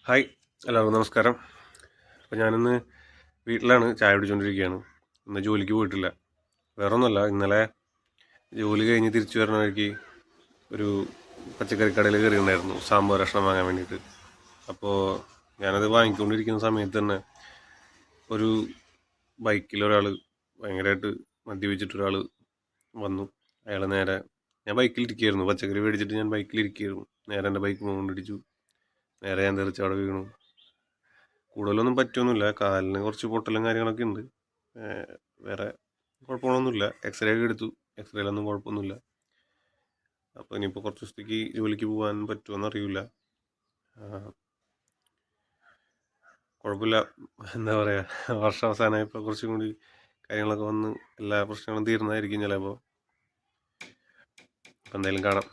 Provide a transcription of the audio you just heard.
Hi, എല്ലാവർക്കും നമസ്കാരം. അപ്പോൾ ഞാനിന്ന് വീട്ടിലാണ്, ചായ കുടിച്ചുകൊണ്ടിരിക്കുകയാണ്. ഇന്ന് ജോലിക്ക് പോയിട്ടില്ല. വേറൊന്നുമല്ല, ഇന്നലെ ജോലി കഴിഞ്ഞ് തിരിച്ചു വരുന്ന വഴിക്ക് ഒരു പച്ചക്കറി കടയിൽ കയറിയിട്ടുണ്ടായിരുന്നു സാമ്പാർ കഷ്ണം വാങ്ങാൻ വേണ്ടിയിട്ട്. അപ്പോൾ ഞാനത് വാങ്ങിക്കൊണ്ടിരിക്കുന്ന സമയത്ത് തന്നെ ഒരു ബൈക്കിൽ ഒരാൾ ഭയങ്കരമായിട്ട് മദ്യപിച്ചിട്ടൊരാൾ വന്നു. അയാൾ നേരെ, ഞാൻ ബൈക്കിലിരിക്കുകയായിരുന്നു, പച്ചക്കറി മേടിച്ചിട്ട് ഞാൻ ബൈക്കിലിരിക്കുകയായിരുന്നു. നേരെ എൻ്റെ ബൈക്ക് കൊണ്ടിടിച്ചു. നേരെ ഞാൻ തെറിച്ച് അവിടെ വീണു. കൂടുതലൊന്നും പറ്റിയൊന്നുമില്ല, കാലിന് കുറച്ച് പൊട്ടലും കാര്യങ്ങളൊക്കെ ഉണ്ട്. വേറെ കുഴപ്പങ്ങളൊന്നുമില്ല. എക്സ്റേ ഒക്കെ എടുത്തു, എക്സ്റേയിലൊന്നും കുഴപ്പമൊന്നുമില്ല. അപ്പോൾ ഇനിയിപ്പോൾ കുറച്ച് ദിവസത്തേക്ക് ജോലിക്ക് പോകാൻ പറ്റുമോയെന്ന് അറിയില്ല. കുഴപ്പമില്ല, എന്താ പറയുക, വർഷാവസാനമായപ്പോൾ കുറച്ചും കൂടി കാര്യങ്ങളൊക്കെ വന്ന് എല്ലാ പ്രശ്നങ്ങളും തീർന്നതായിരിക്കും ചിലപ്പോൾ. അപ്പോൾ എന്തായാലും കാണാം.